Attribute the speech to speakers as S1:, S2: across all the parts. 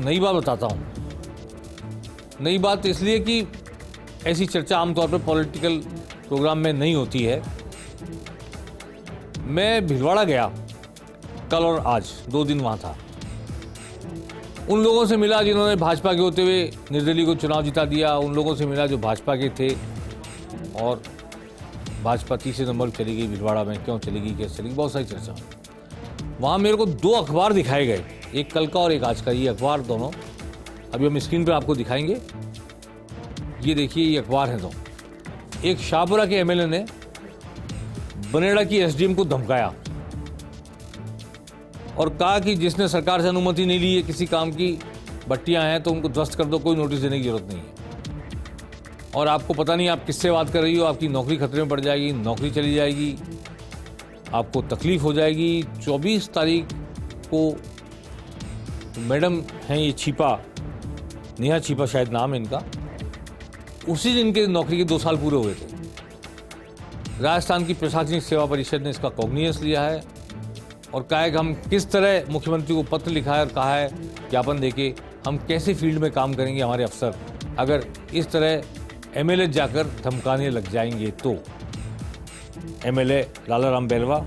S1: नई बात बताता हूँ। नई बात इसलिए कि ऐसी चर्चा आमतौर पर पॉलिटिकल प्रोग्राम में नहीं होती है। मैं भिलवाड़ा गया कल और आज, 2 दिन वहाँ था। उन लोगों से मिला जिन्होंने भाजपा के होते हुए निर्दलीय को चुनाव जिता दिया, उन लोगों से मिला जो भाजपा के थे और भाजपा तीसरे नंबर चली गई भिलवाड़ा में, क्यों चली गई, कैसे चली गई, बहुत सारी चर्चा। वहाँ मेरे को 2 अखबार दिखाए गए, एक कल का और एक आज का। ये अखबार दोनों अभी हम स्क्रीन पर आपको दिखाएंगे। ये देखिए, ये अखबार है दो। एक शाहपुरा के एमएलए ने बनेड़ा की एसडीएम को धमकाया और कहा कि जिसने सरकार से अनुमति नहीं ली है किसी काम की, भट्टियां हैं तो उनको ध्वस्त कर दो, कोई नोटिस देने की जरूरत नहीं है। और आपको पता नहीं आप किससे बात कर रही हो, आपकी नौकरी खतरे में पड़ जाएगी, नौकरी चली जाएगी, आपको तकलीफ हो जाएगी। 24 तारीख को मैडम हैं ये छिपा, नेहा छिपा शायद नाम है इनका, उसी दिन के नौकरी के 2 साल पूरे हुए थे। राजस्थान की प्रशासनिक सेवा परिषद ने इसका कॉग्निजेंस लिया है और कहा है कि हम किस तरह मुख्यमंत्री को पत्र लिखा है और कहा है ज्ञापन देके हम कैसे फील्ड में काम करेंगे हमारे अफसर अगर इस तरह एमएलए जाकर धमकाने लग जाएंगे तो। एमएलए लाला राम बैलवा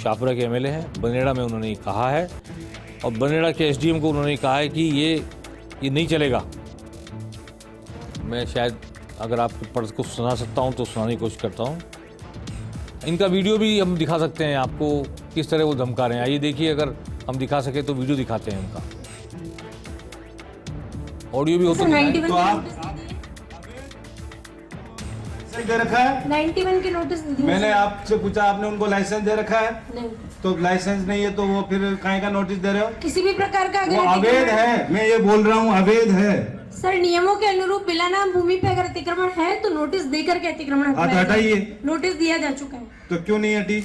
S1: शाहपुरा के एमएलए हैं, बनेड़ा में उन्होंने कहा है और बनेड़ा के एसडीएम को उन्होंने कहा है कि ये नहीं चलेगा। मैं शायद अगर आपके पढ़ को सुना सकता हूं तो सुनाने की कोशिश करता हूं। इनका वीडियो भी हम दिखा सकते हैं आपको, किस तरह वो धमका रहे हैं। आइए देखिए, अगर हम दिखा सके तो वीडियो दिखाते हैं उनका। ऑडियो भी होता है
S2: तो आप दे रखा है
S3: 91 की नोटिस दी।
S2: मैंने आपसे पूछा, आपने उनको लाइसेंस दे रखा है?
S3: नहीं।
S2: तो लाइसेंस नहीं है तो वो फिर काहे का नोटिस दे रहे हो?
S3: किसी भी प्रकार का
S2: वो अवैध है, मैं ये बोल रहा हूँ अवैध है
S3: सर। नियमों के अनुरूप बिना नाम भूमि पे अगर अतिक्रमण है तो नोटिस देकर के अतिक्रमण
S2: हटाइए।
S3: नोटिस दिया जा चुका है।
S2: तो क्यों नहीं हटी?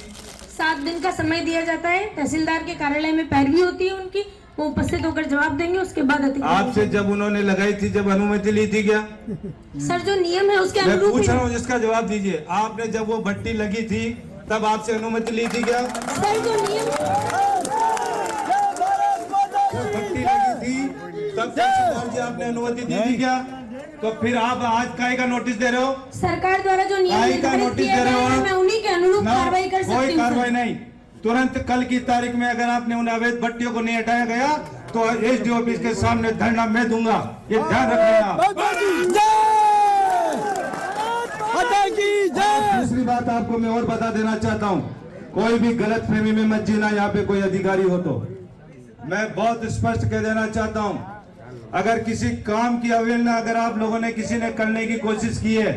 S3: 7 दिन का समय दिया जाता है, तहसीलदार के कार्यालय में पैरवी होती है उनकी, वो उपस्थित होकर जवाब देंगे, उसके बाद अतिक्रमण।
S2: आपसे जब उन्होंने लगाई थी, जब अनुमति ली थी क्या?
S3: सर जो नियम है उसके
S2: मैं
S3: अनुरूप
S2: पूछ रहा हूँ, जिसका जवाब दीजिए। आपने जब वो भट्टी लगी थी तब आपसे अनुमति ली थी क्या?
S3: सर जो नियम
S2: भट्टी लगी थी तब तहसीलदार जी आपने अनुमति दी थी क्या? तो फिर आप आज काहे का नोटिस दे रहे हो?
S3: सरकार द्वारा जो नियम
S2: काहे का नोटिस दे रहे हो आप?
S3: मैं उन्हीं के अनुरूप कार्रवाई कर सकती हूँ।
S2: कोई कार्रवाई नहीं। तुरंत कल की तारीख में अगर आपने उन अवैध भट्टियों को नहीं हटाया गया तो एसडी ऑफिस के सामने धरना मैं दूंगा, ये ध्यान रखना। दूसरी बात आपको मैं और बता देना चाहता हूँ, कोई भी गलत फहमी में मत जीना। यहाँ पे कोई अधिकारी हो तो मैं बहुत स्पष्ट कह देना चाहता हूँ, अगर किसी काम की अवहेलना अगर आप लोगों ने किसी ने करने की कोशिश की है,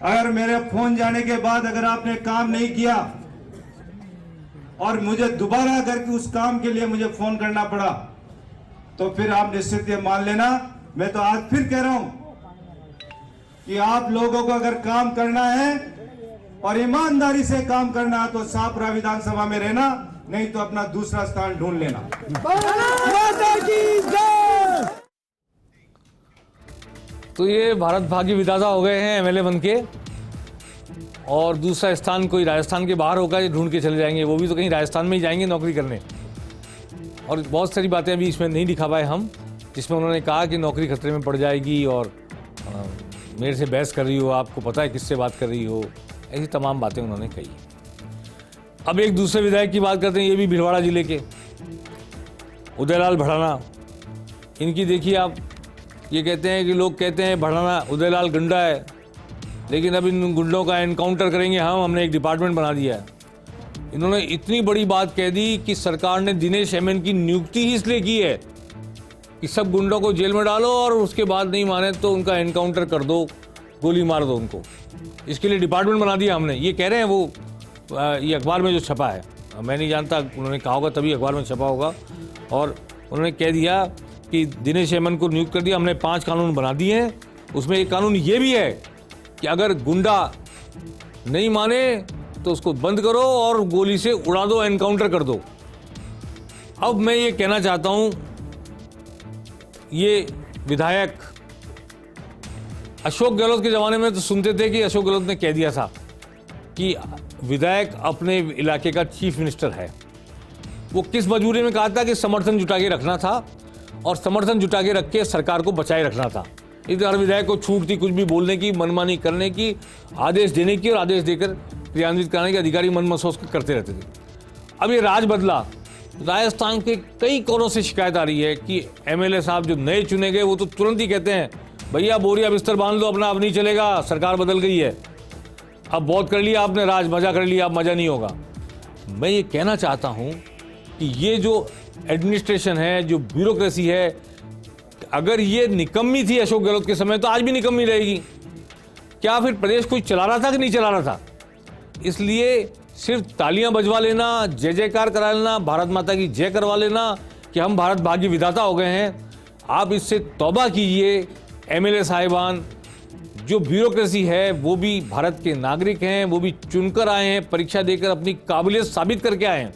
S2: अगर मेरे फोन जाने के बाद अगर आपने काम नहीं किया और मुझे दोबारा अगर उस काम के लिए मुझे फोन करना पड़ा तो फिर आप निश्चित ये मान लेना, मैं तो आज फिर कह रहा हूं कि आप लोगों को अगर काम करना है और ईमानदारी से काम करना है तो शाहपुरा विधानसभा में रहना, नहीं तो अपना दूसरा स्थान ढूंढ लेना।
S1: तो ये भारत भाग्य विधाता हो गए हैं एमएलए बन के, और दूसरा स्थान कोई राजस्थान के बाहर होगा, ये ढूंढ के चले जाएंगे। वो भी तो कहीं राजस्थान में ही जाएंगे नौकरी करने। और बहुत सारी बातें अभी इसमें नहीं दिखा पाए हम, जिसमें उन्होंने कहा कि नौकरी खतरे में पड़ जाएगी और मेरे से बहस कर रही हो, आपको पता है किससे बात कर रही हो, ऐसी तमाम बातें उन्होंने कही। अब एक दूसरे विधायक की बात करते हैं, ये भी भिलवाड़ा जिले के उदयलाल भड़ाना। इनकी देखिए आप, ये कहते हैं कि लोग कहते हैं भड़ाना उदयलाल गुंडा है, लेकिन अब इन गुंडों का एनकाउंटर करेंगे हमने एक डिपार्टमेंट बना दिया है। इन्होंने इतनी बड़ी बात कह दी कि सरकार ने दिनेश एमएन की नियुक्ति ही इसलिए की है कि सब गुंडों को जेल में डालो और उसके बाद नहीं माने तो उनका एनकाउंटर कर दो, गोली मार दो उनको। इसके लिए डिपार्टमेंट बना दिया हमने। ये कह रहे हैं वो, ये अखबार में जो छपा है, मैं नहीं जानता, उन्होंने कहा होगा तभी अखबार में छपा होगा। और उन्होंने कह दिया कि दिनेश एमएन को नियुक्त कर दिया हमने, 5 कानून बना दिए हैं। उसमें एक कानून ये भी है कि अगर गुंडा नहीं माने तो उसको बंद करो और गोली से उड़ा दो, एनकाउंटर कर दो। अब मैं ये कहना चाहता हूं, ये विधायक अशोक गहलोत के ज़माने में तो सुनते थे कि अशोक गहलोत ने कह दिया था कि विधायक अपने इलाके का चीफ मिनिस्टर है। वो किस मजबूरी में कहा था कि समर्थन जुटा के रखना था और समर्थन जुटा के रख के सरकार को बचाए रखना था। इधर हर विधायक को छूट थी कुछ भी बोलने की, मनमानी करने की, आदेश देने की और आदेश देकर क्रियान्वित कराने के अधिकारी मन महसूस करते रहते थे। अब ये राज बदला। राजस्थान के कई कोनों से शिकायत आ रही है कि एमएलए साहब जो नए चुने गए वो तो तुरंत ही कहते हैं भैया बोरिया बिस्तर बांध लो अपना, अब नहीं चलेगा, सरकार बदल गई है, अब बहुत कर लिया आपने राज, मजा कर लिया, अब मजा नहीं होगा। मैं ये कहना चाहता हूँ कि ये जो एडमिनिस्ट्रेशन है, जो ब्यूरोक्रेसी है, अगर ये निकम्मी थी अशोक गहलोत के समय तो आज भी निकम्मी रहेगी। क्या फिर प्रदेश कोई चला रहा था कि नहीं चला रहा था? इसलिए सिर्फ तालियां बजवा लेना, जय जयकार करा लेना, भारत माता की जय करवा लेना कि हम भारत भाग्य विधाता हो गए हैं, आप इससे तौबा कीजिए। एमएलए साहिबान, जो ब्यूरोक्रेसी है वो भी भारत के नागरिक हैं, वो भी चुनकर आए हैं, परीक्षा देकर अपनी काबिलियत साबित करके आए हैं।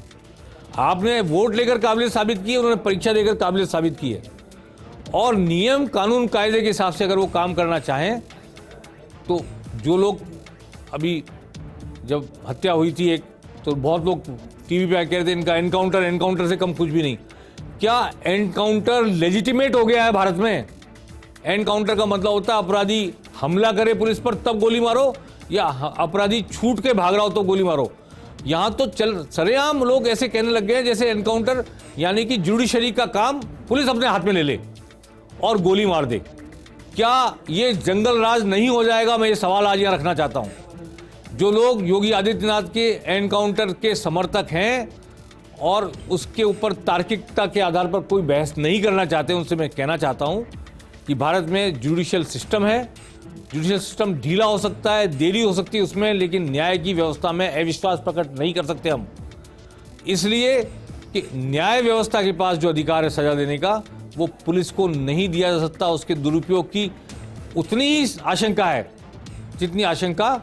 S1: आपने वोट लेकर काबिलियत साबित की, उन्होंने परीक्षा देकर काबिलियत साबित की है। और नियम कानून कायदे के हिसाब से अगर वो काम करना चाहें तो जो लोग अभी जब हत्या हुई थी एक, तो बहुत लोग टीवी पे कह रहे थे इनका एनकाउंटर से कम कुछ भी नहीं। क्या एनकाउंटर लेजिटिमेट हो गया है भारत में? एनकाउंटर का मतलब होता है अपराधी हमला करे पुलिस पर तब गोली मारो, या अपराधी छूट के भाग रहा हो तो गोली मारो। यहाँ तो सरेआम लोग ऐसे कहने लग गए हैं जैसे एनकाउंटर यानी कि जुडिशरी का काम पुलिस अपने हाथ में ले ले और गोली मार दे। क्या ये जंगल राज नहीं हो जाएगा? मैं ये सवाल आज यहाँ रखना चाहता हूँ। जो लोग योगी आदित्यनाथ के एनकाउंटर के समर्थक हैं और उसके ऊपर तार्किकता के आधार पर कोई बहस नहीं करना चाहते, उनसे मैं कहना चाहता हूँ कि भारत में जुडिशियल सिस्टम है। जुडिशियल सिस्टम ढीला हो सकता है, देरी हो सकती है उसमें, लेकिन न्याय की व्यवस्था में अविश्वास प्रकट नहीं कर सकते हम। इसलिए कि न्याय व्यवस्था के पास जो अधिकार है सजा देने का, वो पुलिस को नहीं दिया जा सकता। उसके दुरुपयोग की उतनी ही आशंका है जितनी आशंका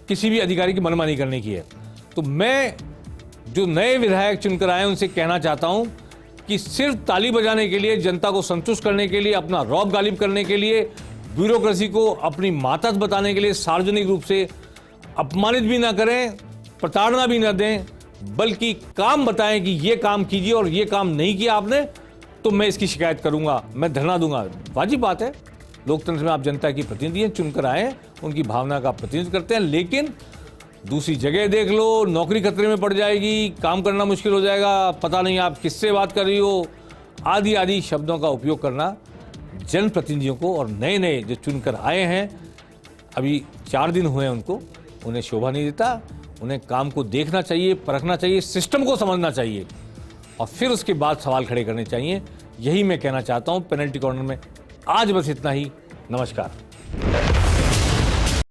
S1: किसी भी अधिकारी की मनमानी करने की है। तो मैं जो नए विधायक चुनकर आए उनसे कहना चाहता हूं कि सिर्फ ताली बजाने के लिए, जनता को संतुष्ट करने के लिए, अपना रौब गालिब करने के लिए, ब्यूरोक्रेसी को अपनी मातहत बताने के लिए सार्वजनिक रूप से अपमानित भी ना करें, प्रताड़ना भी ना दें, बल्कि काम बताएं कि ये काम कीजिए और ये काम नहीं किया आपने तो मैं इसकी शिकायत करूंगा, मैं धरना दूंगा। वाजिब बात है, लोकतंत्र में आप जनता की प्रतिनिधि हैं, चुनकर आए हैं, उनकी भावना का प्रतिनिधित्व करते हैं। लेकिन दूसरी जगह देख लो, नौकरी खतरे में पड़ जाएगी, काम करना मुश्किल हो जाएगा, पता नहीं आप किससे बात कर रही हो, आदि आदि शब्दों का उपयोग करना जनप्रतिनिधियों को और नए नए जो चुनकर आए हैं, अभी 4 दिन हुए हैं उनको, उन्हें शोभा नहीं देता। उन्हें काम को देखना चाहिए, परखना चाहिए, सिस्टम को समझना चाहिए और फिर उसके बाद सवाल खड़े करने चाहिए। यही मैं कहना चाहता हूँ पेनल्टी कॉर्नर में। आज बस इतना ही। नमस्कार।